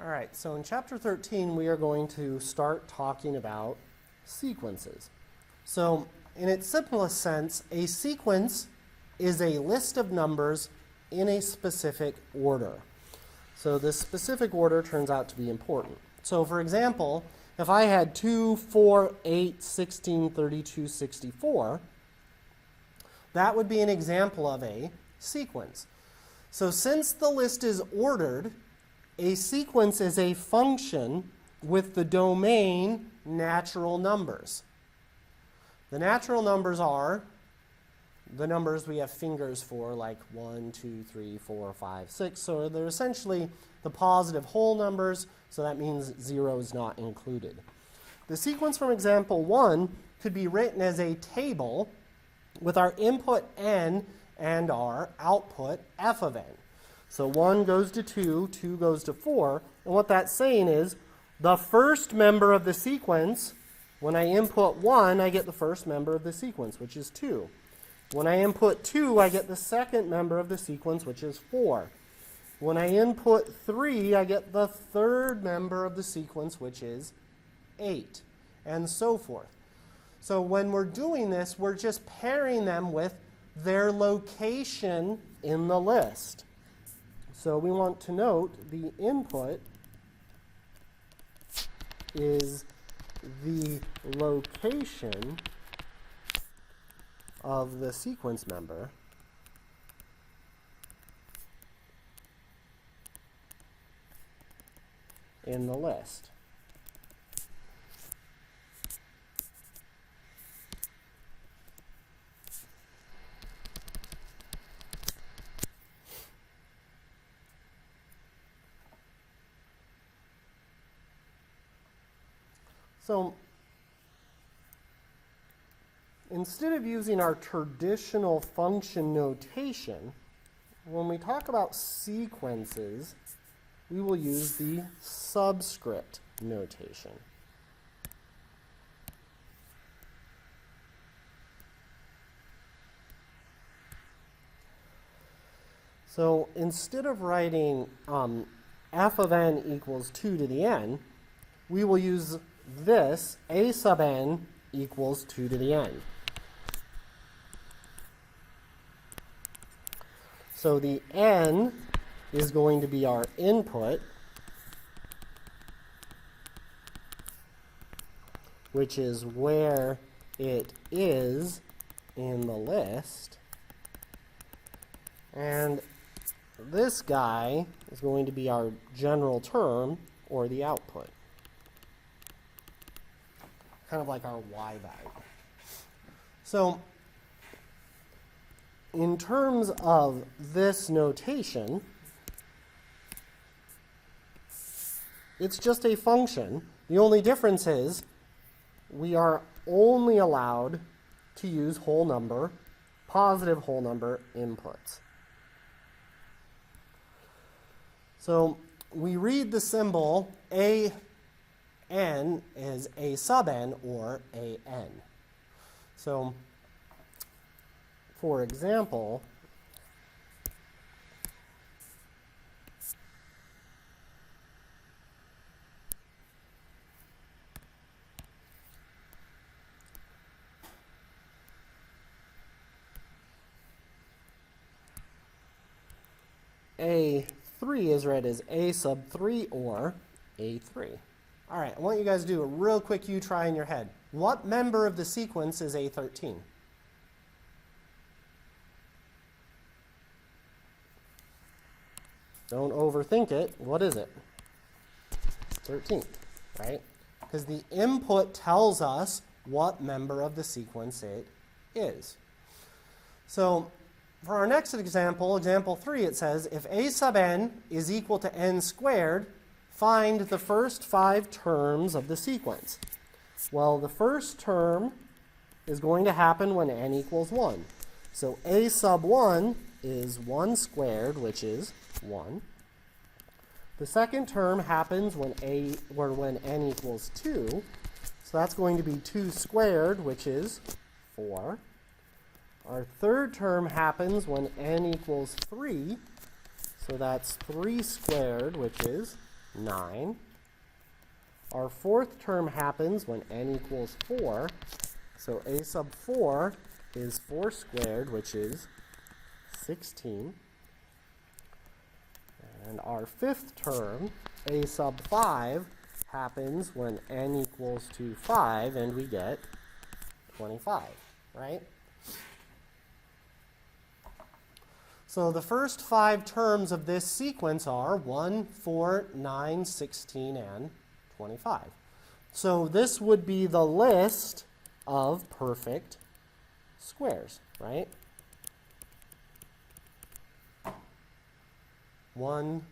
All right, so in chapter 13, we are going to start talking about sequences. So in its simplest sense, a sequence is a list of numbers in a specific order. So this specific order turns out to be important. So for example, if I had 2, 4, 8, 16, 32, 64, that would be an example of a sequence. So since the list is ordered, a sequence is a function with the domain natural numbers. The natural numbers are the numbers we have fingers for, like 1, 2, 3, 4, 5, 6. So they're essentially the positive whole numbers, so that means 0 is not included. The sequence from example 1 could be written as a table with our input n and our output f of n. So 1 goes to 2, 2 goes to 4, and what that's saying is the first member of the sequence, when I input 1, I get the first member of the sequence, which is 2. When I input 2, I get the second member of the sequence, which is 4. When I input 3, I get the third member of the sequence, which is 8, and so forth. So when we're doing this, we're just pairing them with their location in the list. So we want to note the input is the location of the sequence member in the list. So instead of using our traditional function notation, when we talk about sequences, we will use the subscript notation. So instead of writing f of n equals 2 to the n, we will use this, a sub n equals 2 to the n. So the n is going to be our input, which is where it is in the list. And this guy is going to be our general term, or the output. Kind of like our y value. So in terms of this notation, it's just a function. The only difference is we are only allowed to use whole number, positive whole number inputs. So we read the symbol a n is a sub n or a n. So, for example, A3 is read as a sub 3 or A3. All right, I want you guys to do a real quick try in your head. What member of the sequence is A13? Don't overthink it. What is it? 13, right? Because the input tells us what member of the sequence it is. So for our next example, example 3, it says, if a sub n is equal to n squared, find the first 5 terms of the sequence. Well, the first term is going to happen when n equals 1. So a sub 1 is 1 squared, which is 1. The second term happens when n equals 2. So that's going to be 2 squared, which is 4. Our third term happens when n equals 3. So that's 3 squared, which is 9. Our fourth term happens when n equals 4. So a sub 4 is 4 squared, which is 16. And our fifth term, a sub 5, happens when n equals to 5, and we get 25, right? So the first 5 terms of this sequence are 1, 4, 9, 16, and 25. So this would be the list of perfect squares, right? 1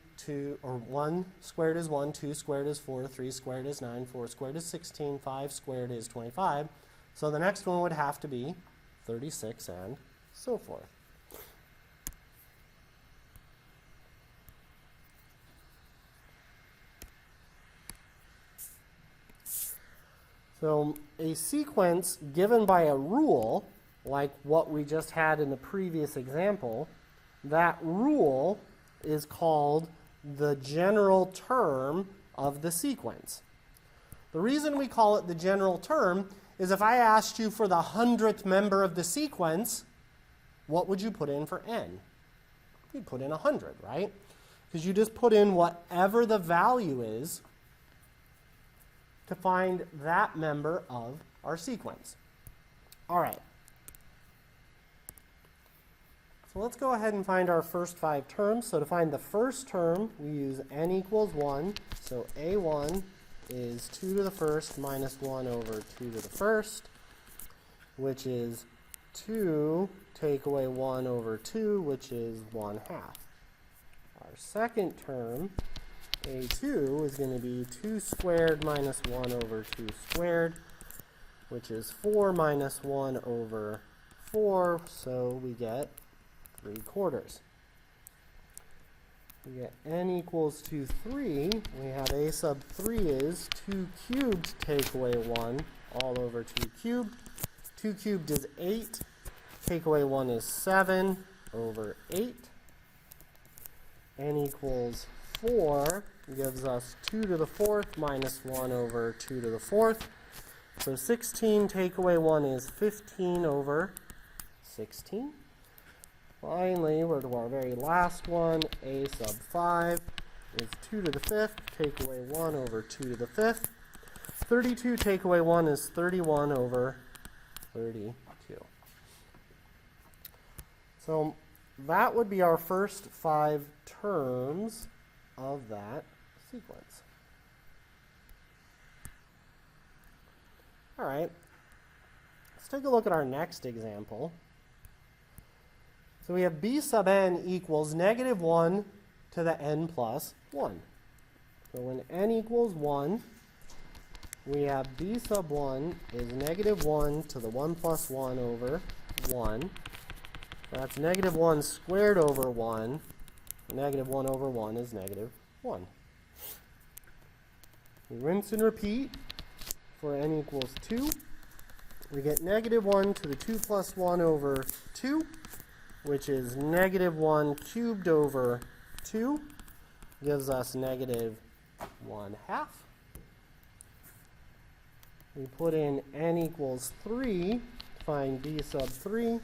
squared is 1, 2 squared is 4, 3 squared is 9, 4 squared is 16, 5 squared is 25. So the next one would have to be 36 and so forth. So a sequence given by a rule, like what we just had in the previous example, that rule is called the general term of the sequence. The reason we call it the general term is if I asked you for the 100th member of the sequence, what would you put in for n? You'd put in 100, right? Because you just put in whatever the value is to find that member of our sequence. All right. So let's go ahead and find our first 5 terms. So to find the first term, we use n equals 1. So a1 is 2 to the first minus 1 over 2 to the first, which is 2 take away 1 over 2, which is 1/2. Our second term, a2, is going to be 2 squared minus 1 over 2 squared, which is 4 minus 1 over 4, so we get 3/4. We get n equals to 3. We have a sub 3 is 2 cubed take away 1 all over 2 cubed. 2 cubed is 8. Take away 1 is 7 over 8. N equals 4 gives us 2 to the 4th minus 1 over 2 to the 4th. So 16 take away 1 is 15 over 16. Finally, we're to our very last one. A sub 5 is 2 to the 5th, take away 1 over 2 to the 5th. 32 take away 1 is 31 over 32. So that would be our first 5 terms of that sequence. All right, let's take a look at our next example. So we have b sub n equals negative 1 to the n plus 1. So when n equals 1, we have b sub 1 is negative 1 to the 1 plus 1 over 1. That's negative 1 squared over 1. Negative 1 over 1 is negative 1. We rinse and repeat for n equals 2. We get negative 1 to the 2 plus 1 over 2, which is negative 1 cubed over 2, gives us negative 1/2. We put in n equals 3, find b sub 3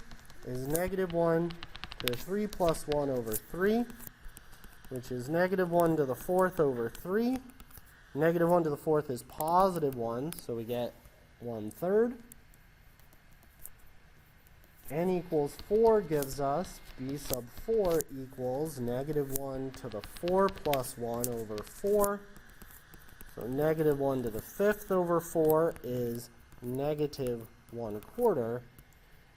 is negative 1 to the 3 plus 1 over 3, which is negative 1 to the 4th over 3. Negative 1 to the 4th is positive 1, so we get 1/3. N equals 4 gives us b sub 4 equals negative 1 to the 4 plus 1 over 4. So negative 1 to the 5th over 4 is negative 1/4.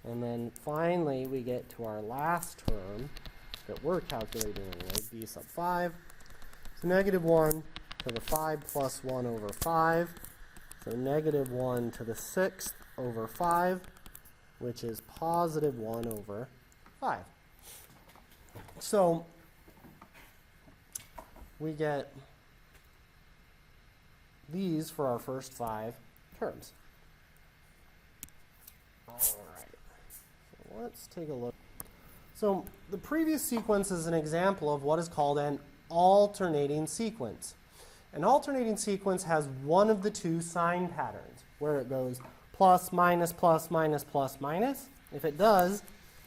And then finally we get to our last term that we're calculating anyway, b sub 5. So negative 1 to the 5 plus 1 over 5. So negative 1 to the 6th over 5, which is positive 1 over 5. So we get these for our first 5 terms. All right, so let's take a look. So the previous sequence is an example of what is called an alternating sequence. An alternating sequence has one of the two sign patterns, where it goes plus, minus, plus, minus, plus, minus. If it does,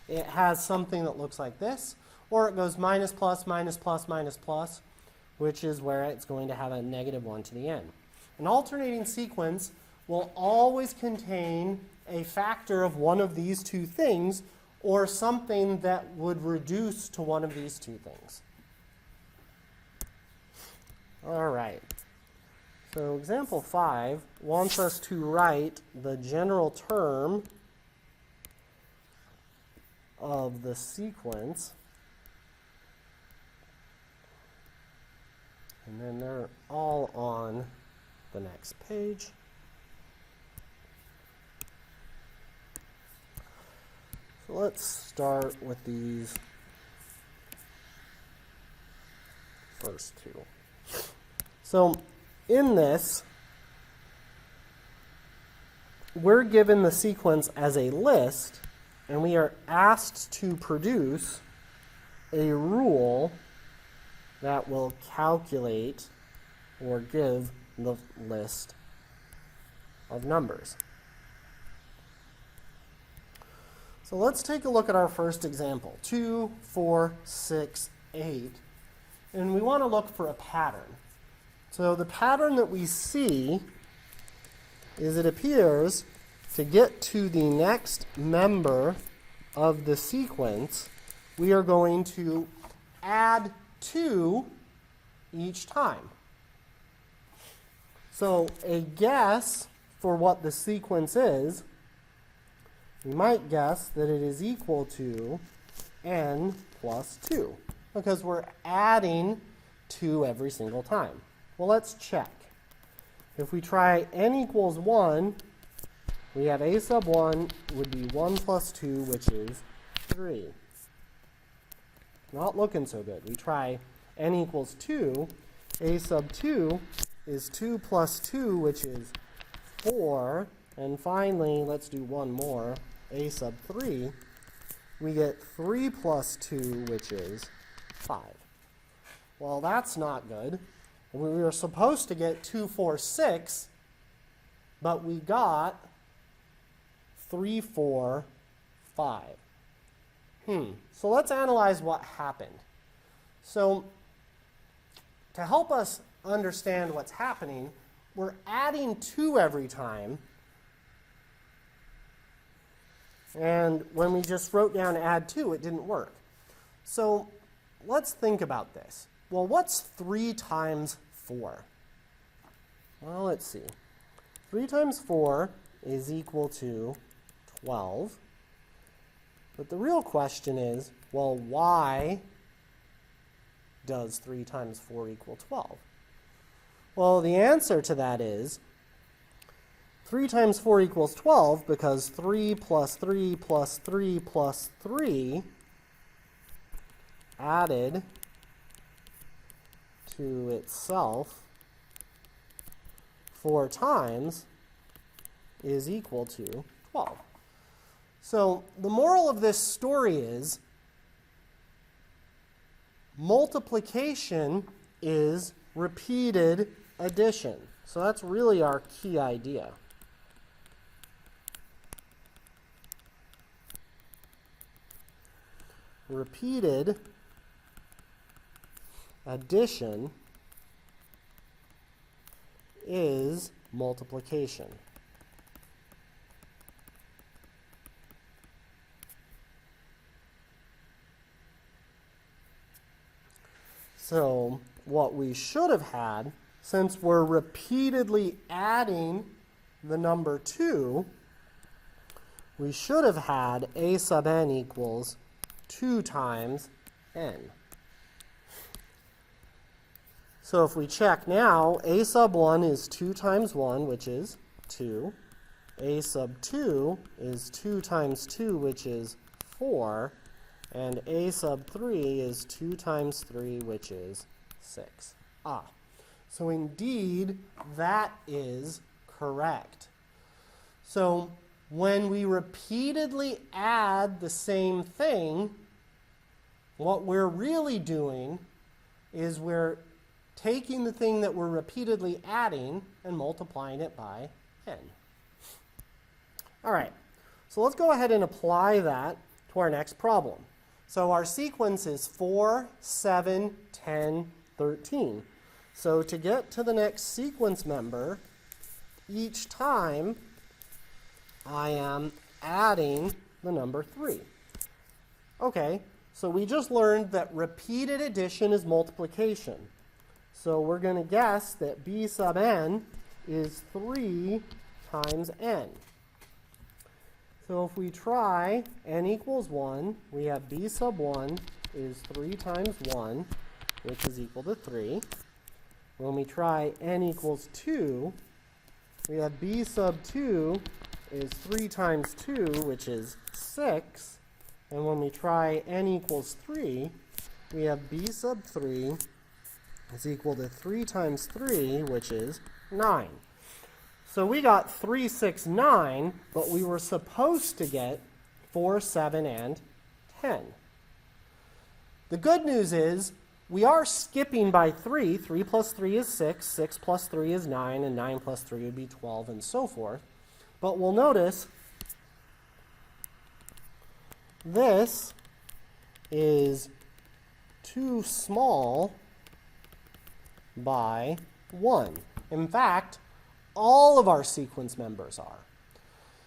it has something that looks like this, or it goes minus, plus, minus, plus, minus, plus, which is where it's going to have a negative 1 to the end. An alternating sequence will always contain a factor of one of these two things, or something that would reduce to one of these two things. All right. So example 5 wants us to write the general term of the sequence. And then they're all on the next page. So let's start with these first two. So in this, we're given the sequence as a list, and we are asked to produce a rule that will calculate or give the list of numbers. So let's take a look at our first example, 2, 4, 6, 8. And we want to look for a pattern. So the pattern that we see is it appears to get to the next member of the sequence, we are going to add 2 each time. So a guess for what the sequence is, we might guess that it is equal to n plus 2, because we're adding 2 every single time. Well, let's check. If we try n equals 1, we have a sub 1 would be 1 plus 2, which is 3. Not looking so good. We try n equals 2. A sub 2 is 2 plus 2, which is 4. And finally, let's do one more. A sub 3, we get 3 plus 2, which is 5. Well, that's not good. We were supposed to get 2, 4, 6, but we got 3, 4, 5. So let's analyze what happened. So to help us understand what's happening, we're adding 2 every time. And when we just wrote down add 2, it didn't work. So let's think about this. Well, what's 3 times 4? Well, let's see. 3 times 4 is equal to 12. But the real question is, well, why does 3 times 4 equal 12? Well, the answer to that is 3 times 4 equals 12 because 3 plus 3 plus 3 plus 3 added to itself 4 times is equal to 12. So the moral of this story is multiplication is repeated addition. So that's really our key idea. Repeated addition is multiplication. So what we should have had, since we're repeatedly adding the number 2, we should have had a sub n equals 2 times n. So if we check now, a sub 1 is 2 times 1, which is 2. A sub 2 is 2 times 2, which is 4. And a sub 3 is 2 times 3, which is 6. So indeed, that is correct. So when we repeatedly add the same thing, what we're really doing is we're taking the thing that we're repeatedly adding and multiplying it by n. All right, so let's go ahead and apply that to our next problem. So our sequence is 4, 7, 10, 13. So to get to the next sequence member, each time I am adding the number 3. Okay, so we just learned that repeated addition is multiplication. So we're going to guess that b sub n is 3 times n. So if we try n equals 1, we have b sub 1 is 3 times 1, which is equal to 3. When we try n equals 2, we have b sub 2 is 3 times 2, which is 6. And when we try n equals 3, we have b sub 3 is equal to 3 times 3, which is 9. So we got 3, 6, 9, but we were supposed to get 4, 7, and 10. The good news is we are skipping by 3. 3 plus 3 is 6, 6 plus 3 is 9, and 9 plus 3 would be 12, and so forth. But we'll notice this is too small by 1. In fact, all of our sequence members are.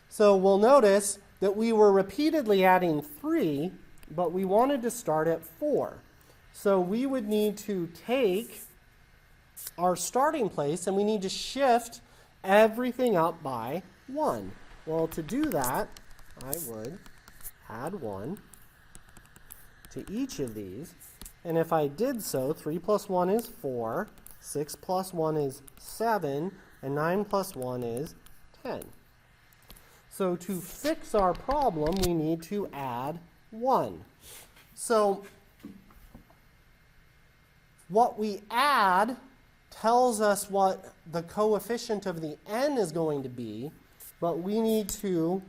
So we'll notice that we were repeatedly adding 3, but we wanted to start at 4. So we would need to take our starting place and we need to shift everything up by 1. Well, to do that, I would add 1 to each of these. And if I did so, 3 plus 1 is 4, 6 plus 1 is 7, and 9 plus 1 is 10. So to fix our problem, we need to add 1. So what we add tells us what the coefficient of the n is going to be, but we need to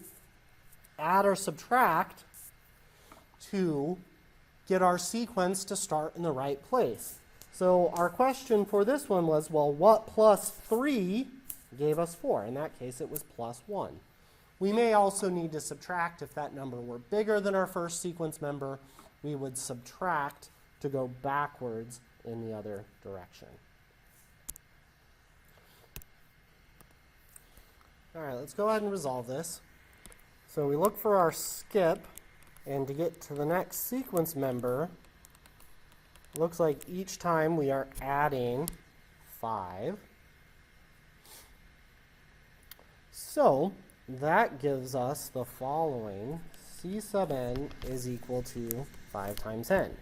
add or subtract to get our sequence to start in the right place. So our question for this one was, well, what plus 3 gave us 4? In that case, it was plus 1. We may also need to subtract if that number were bigger than our first sequence member. We would subtract to go backwards in the other direction. All right, let's go ahead and resolve this. So we look for our skip, and to get to the next sequence member, looks like each time we are adding 5. So that gives us the following. C sub n is equal to 5 times n.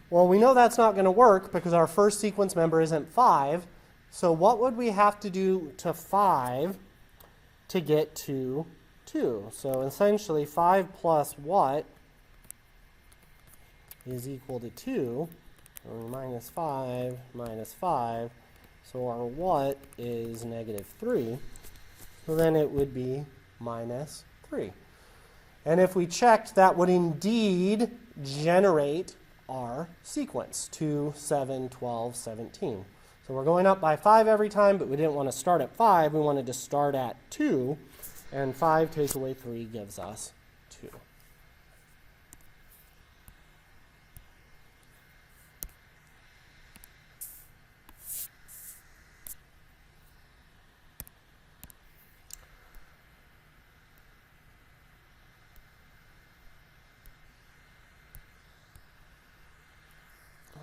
Well, we know that's not going to work because our first sequence member isn't 5. So what would we have to do to 5 to get to 2? So essentially 5 plus what is equal to 2, minus 5, minus 5. So our what is negative 3. So then it would be minus 3. And if we checked, that would indeed generate our sequence, 2, 7, 12, 17. So we're going up by 5 every time, but we didn't want to start at 5. We wanted to start at 2. And 5 take away 3 gives us 2.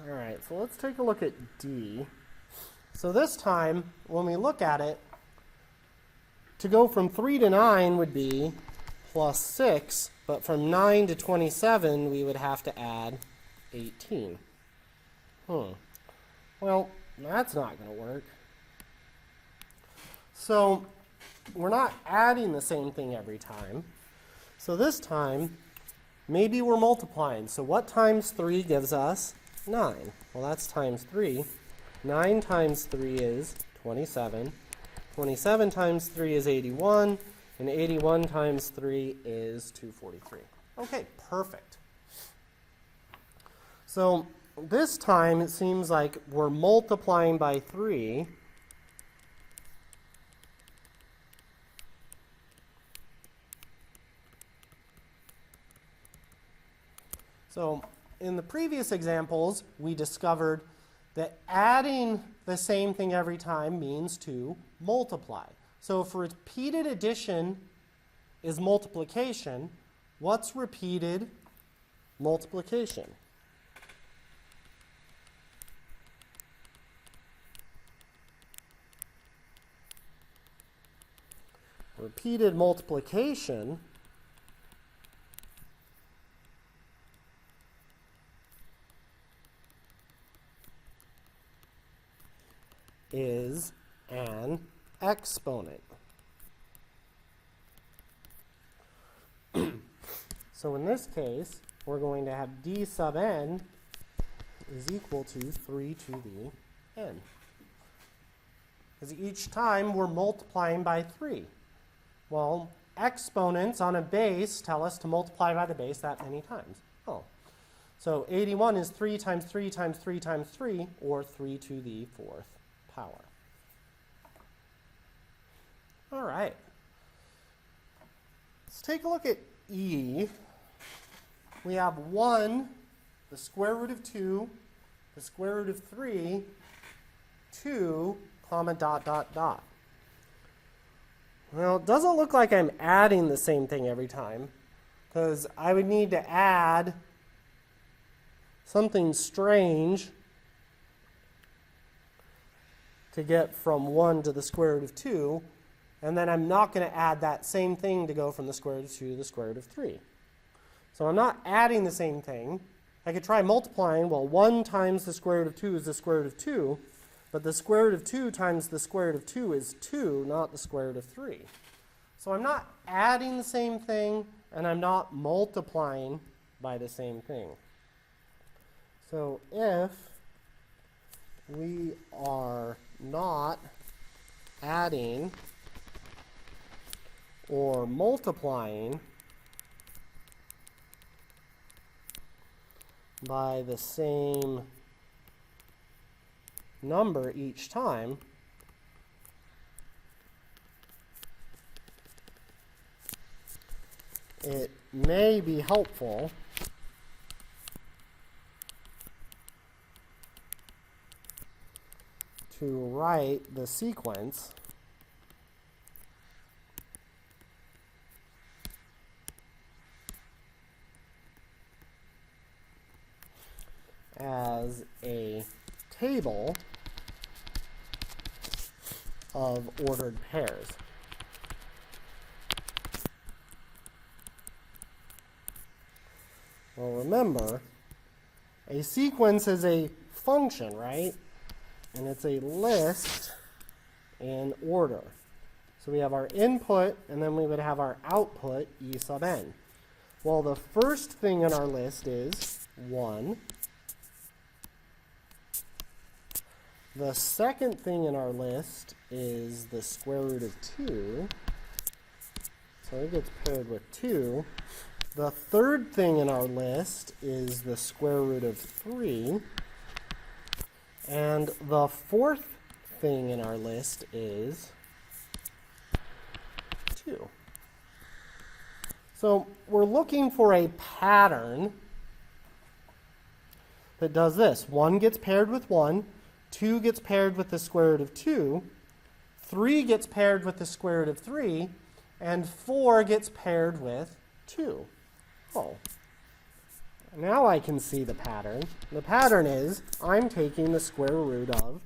All right, so let's take a look at D. So this time, when we look at it, to go from 3 to 9 would be plus 6, but from 9 to 27, we would have to add 18. Well, that's not going to work. So we're not adding the same thing every time. So this time, maybe we're multiplying. So what times 3 gives us 9? Well, that's times 3. 9 times 3 is 27. 27 times 3 is 81. And 81 times 3 is 243. Okay, perfect. So this time it seems like we're multiplying by 3. So in the previous examples, we discovered that adding the same thing every time means to multiply. So if repeated addition is multiplication, what's repeated multiplication? Repeated multiplication is an exponent. So in this case, we're going to have d sub n is equal to 3 to the n. Because each time we're multiplying by 3. Well, exponents on a base tell us to multiply by the base that many times. Oh. So 81 is 3 times 3 times 3 times 3, or 3 to the 4th power. All right. Let's take a look at E. We have 1, the square root of 2, the square root of 3, 2, comma, dot, dot, dot. Well, it doesn't look like I'm adding the same thing every time, because I would need to add something strange to get from 1 to the square root of 2, and then I'm not going to add that same thing to go from the square root of 2 to the square root of 3. So I'm not adding the same thing. I could try multiplying. Well, 1 times the square root of 2 is the square root of 2, but the square root of 2 times the square root of 2 is 2, not the square root of 3. So I'm not adding the same thing, and I'm not multiplying by the same thing. So if we are not adding or multiplying by the same number each time, it may be helpful to write the sequence as a table of ordered pairs. Well, remember, a sequence is a function, right? And it's a list in order. So we have our input, and then we would have our output, E sub n. Well, the first thing in our list is 1. The second thing in our list is the square root of 2. So it gets paired with 2. The third thing in our list is the square root of 3. And the fourth thing in our list is 2. So we're looking for a pattern that does this. 1 gets paired with 1. 2 gets paired with the square root of 2, 3 gets paired with the square root of 3, and 4 gets paired with 2. Oh. Now I can see the pattern. The pattern is I'm taking the square root of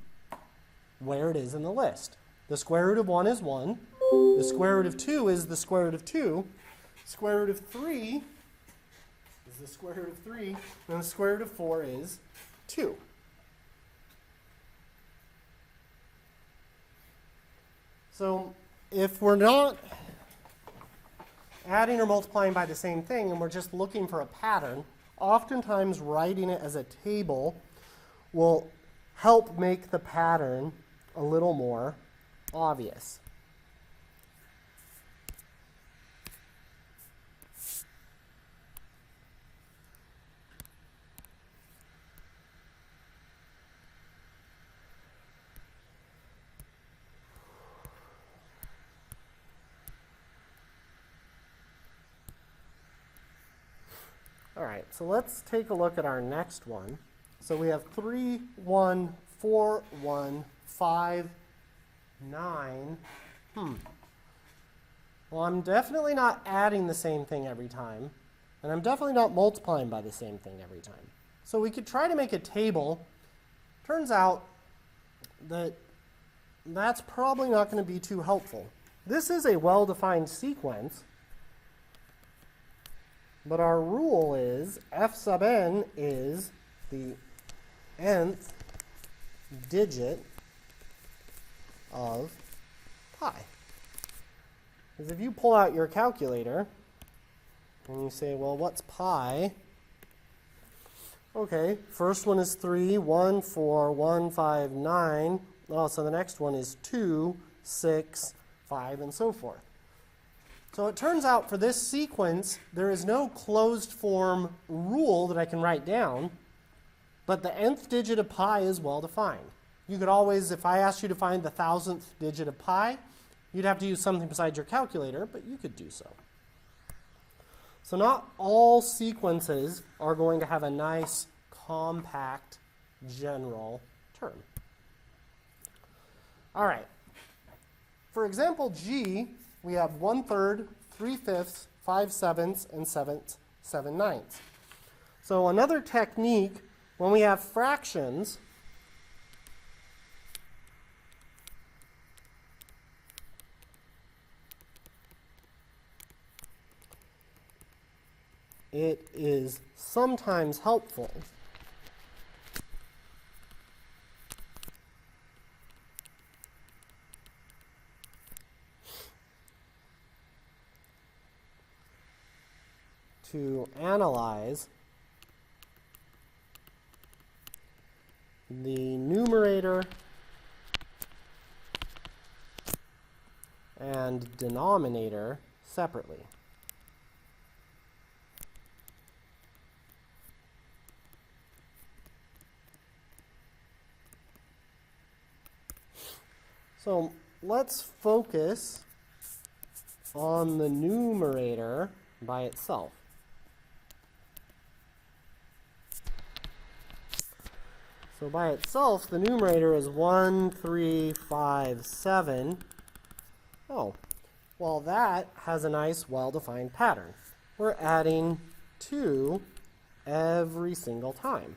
where it is in the list. The square root of 1 is 1. The square root of 2 is the square root of 2. Square root of 3 is the square root of 3. And the square root of 4 is 2. So if we're not adding or multiplying by the same thing and we're just looking for a pattern, oftentimes writing it as a table will help make the pattern a little more obvious. right, so let's take a look at our next one. So we have 3, 1, 4, 1, 5, 9. Well, I'm definitely not adding the same thing every time, and I'm definitely not multiplying by the same thing every time. So we could try to make a table. Turns out that that's probably not going to be too helpful. This is a well-defined sequence, but our rule is f sub n is the nth digit of pi. Because if you pull out your calculator and you say, well, what's pi? Okay, first one is 3, 1, 4, 1, 5, 9. Oh, so the next one is 2, 6, 5, and so forth. So it turns out for this sequence, there is no closed form rule that I can write down, but the nth digit of pi is well defined. You could always, if I asked you to find the 1000th digit of pi, you'd have to use something besides your calculator, but you could do so. So not all sequences are going to have a nice, compact, general term. All right. For example G, we have 1/3, 3/5, 5/7, and 7/9. So another technique, when we have fractions, it is sometimes helpful to analyze the numerator and denominator separately. So let's focus on the numerator by itself. So by itself, the numerator is 1, 3, 5, 7. Oh, well, that has a nice, well-defined pattern. We're adding 2 every single time.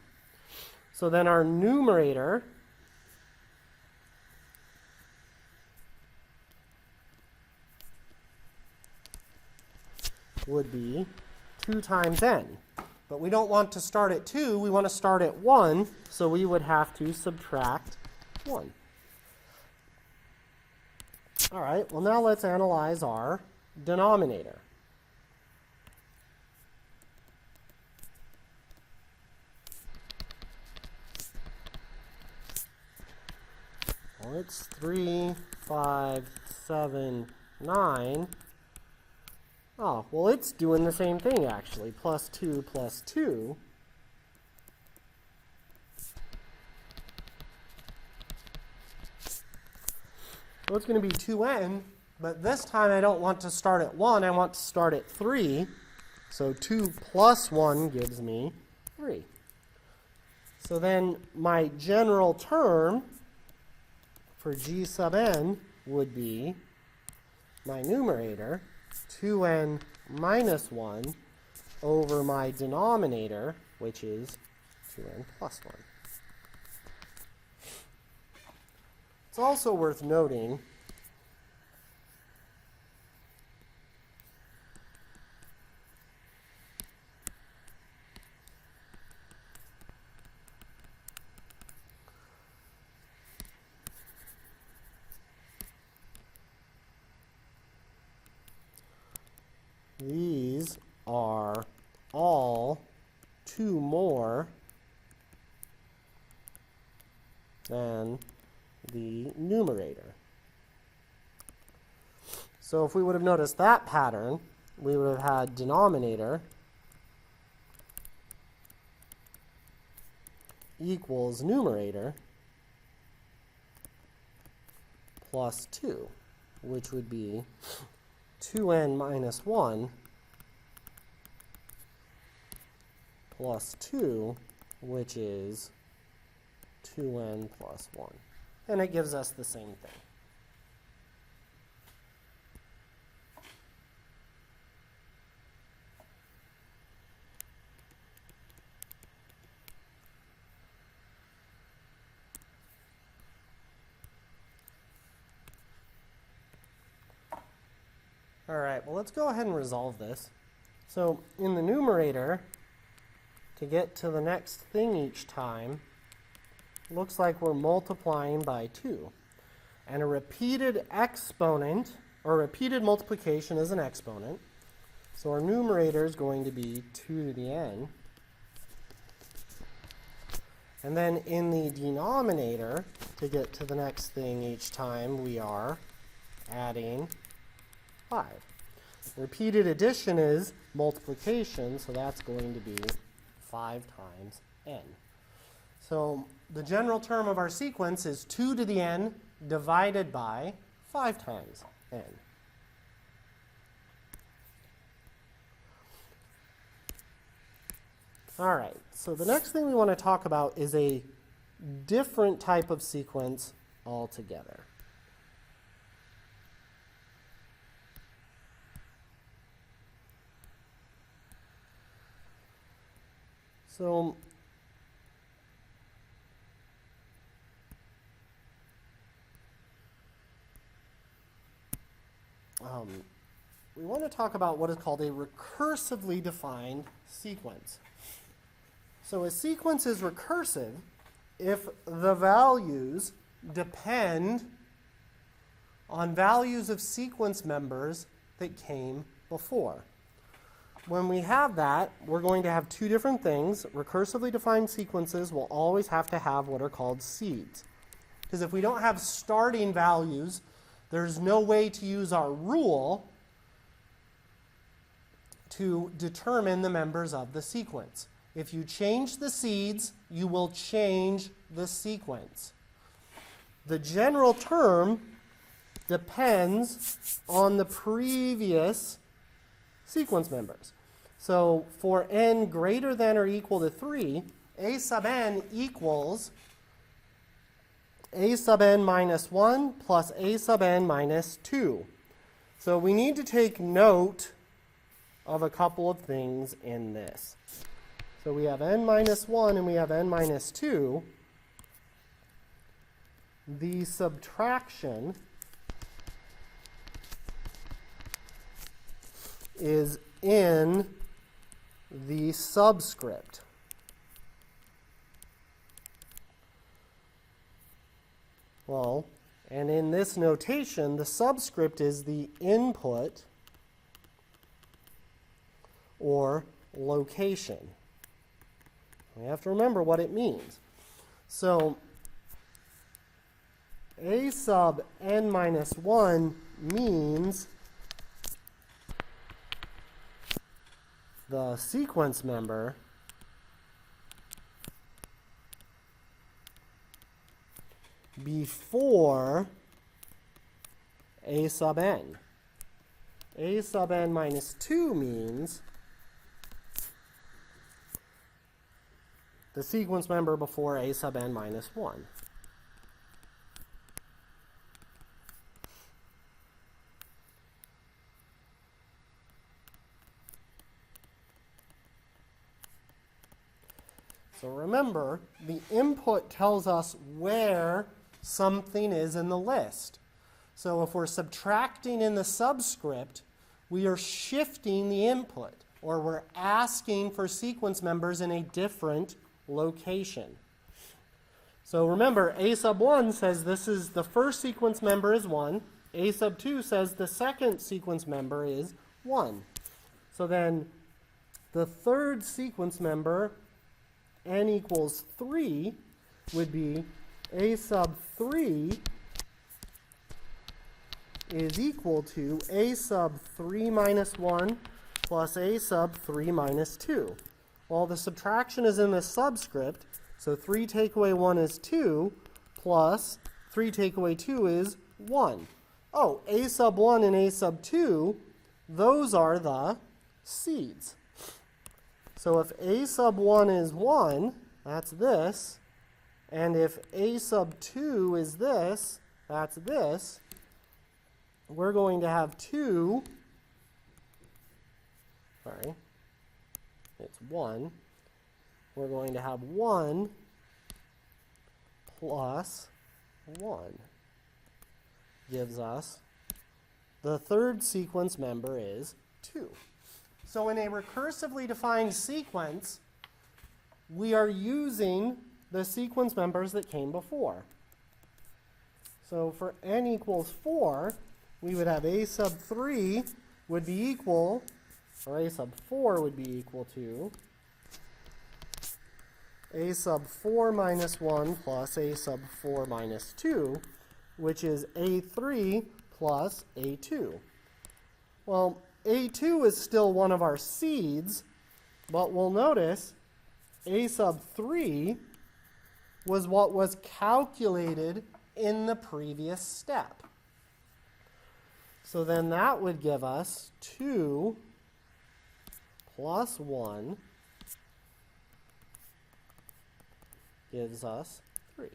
So then our numerator would be 2 times n. But we don't want to start at 2, we want to start at 1, so we would have to subtract 1. All right, well now let's analyze our denominator. Well, it's 3, 5, 7, 9. Oh, well, it's doing the same thing, actually. Plus 2 plus 2. So it's going to be 2n, but this time I don't want to start at 1. I want to start at 3. So 2 plus 1 gives me 3. So then my general term for g sub n would be my numerator, 2n minus 1, over my denominator, which is 2n plus 1. It's also worth noting these are all 2 more than the numerator. So if we would have noticed that pattern, we would have had denominator equals numerator plus 2, which would be 2n minus 1 plus 2, which is 2n plus 1. And it gives us the same thing. All right, well, let's go ahead and resolve this. So in the numerator, to get to the next thing each time, looks like we're multiplying by 2. And a repeated exponent, or repeated multiplication is an exponent. So our numerator is going to be 2 to the n. And then in the denominator, to get to the next thing each time, we are adding 5. Repeated addition is multiplication, so that's going to be 5 times n. So the general term of our sequence is 2 to the n divided by 5 times n. All right, so the next thing we want to talk about is a different type of sequence altogether. So we want to talk about what is called a recursively defined sequence. So a sequence is recursive if the values depend on values of sequence members that came before. When we have that, we're going to have two different things. Recursively defined sequences will always have to have what are called seeds. Because if we don't have starting values, there's no way to use our rule to determine the members of the sequence. If you change the seeds, you will change the sequence. The general term depends on the previous sequence members. So for n greater than or equal to 3, a sub n equals a sub n minus 1 plus a sub n minus 2. So we need to take note of a couple of things in this. So we have n minus 1 and we have n minus 2. The subtraction is in the subscript. Well, and in this notation, the subscript is the input or location. We have to remember what it means. So a sub n minus 1 means the sequence member before a sub n. A sub n minus 2 means the sequence member before a sub n minus 1. So remember, the input tells us where something is in the list. So if we're subtracting in the subscript, we are shifting the input, or we're asking for sequence members in a different location. So remember, a sub 1 says this is the first sequence member is 1. A sub 2 says the second sequence member is 1. So then the third sequence member, n equals 3, would be a sub 3 is equal to a sub 3 minus 1 plus a sub 3 minus 2. Well, the subtraction is in the subscript, so 3 take away 1 is 2, plus 3 take away 2 is 1. Oh, a sub 1 and a sub 2, those are the seeds. So if a sub 1 is 1, that's this. And if a sub 2 is this, that's this. We're going to have 2. Sorry. It's 1. We're going to have 1 plus 1 gives us the third sequence member is 2. So in a recursively defined sequence, we are using the sequence members that came before. So for n equals 4, we would have a sub 3 would be equal, or a sub 4 would be equal to a sub 4 minus 1 plus a sub 4 minus 2, which is a3 plus a2. Well, a2 is still one of our seeds, but we'll notice a sub 3 was what was calculated in the previous step. So then that would give us 2 plus 1 gives us 3.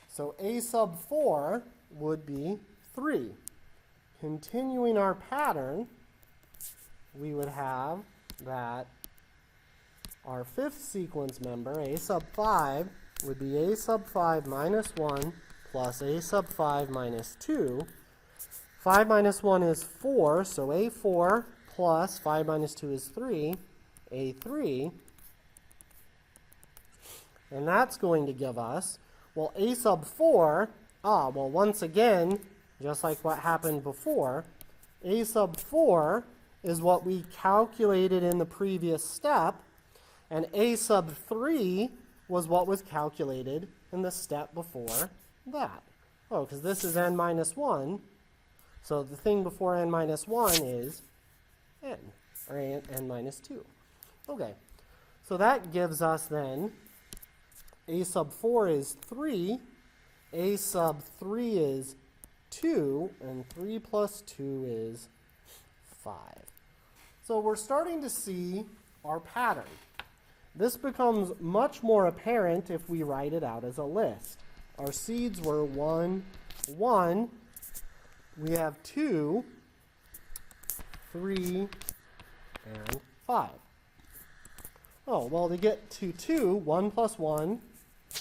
So a sub 4 would be 3. Continuing our pattern, we would have that our fifth sequence member, a sub 5, would be a sub 5 minus 1 plus a sub 5 minus 2. 5 minus 1 is 4, so a4 plus 5 minus 2 is 3, a3. And that's going to give us, well, a sub 4, well, once again, just like what happened before, a sub 4 is what we calculated in the previous step, and a sub 3 was what was calculated in the step before that. Oh, because this is n minus 1, so the thing before n minus 1 is n, or n minus 2. Okay, so that gives us then a sub 4 is 3, a sub 3 is 2, and 3 plus 2 is 5. So we're starting to see our pattern. This becomes much more apparent if we write it out as a list. Our seeds were 1, 1. We have 2, 3, and 5. Oh, well, to get to 2, 1 plus 1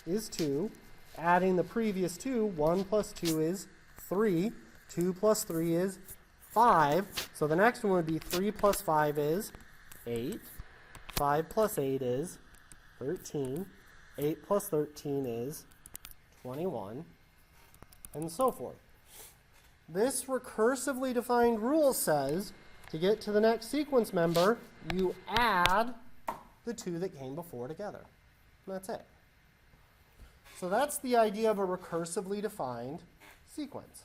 is 2. Adding the previous 2, 1 plus 2 is 3. 2 plus 3 is 5. So the next one would be 3 plus 5 is 8. 5 plus 8 is 13. 8 plus 13 is 21, and so forth. This recursively defined rule says to get to the next sequence member, you add the two that came before together. And that's it. So that's the idea of a recursively defined sequence.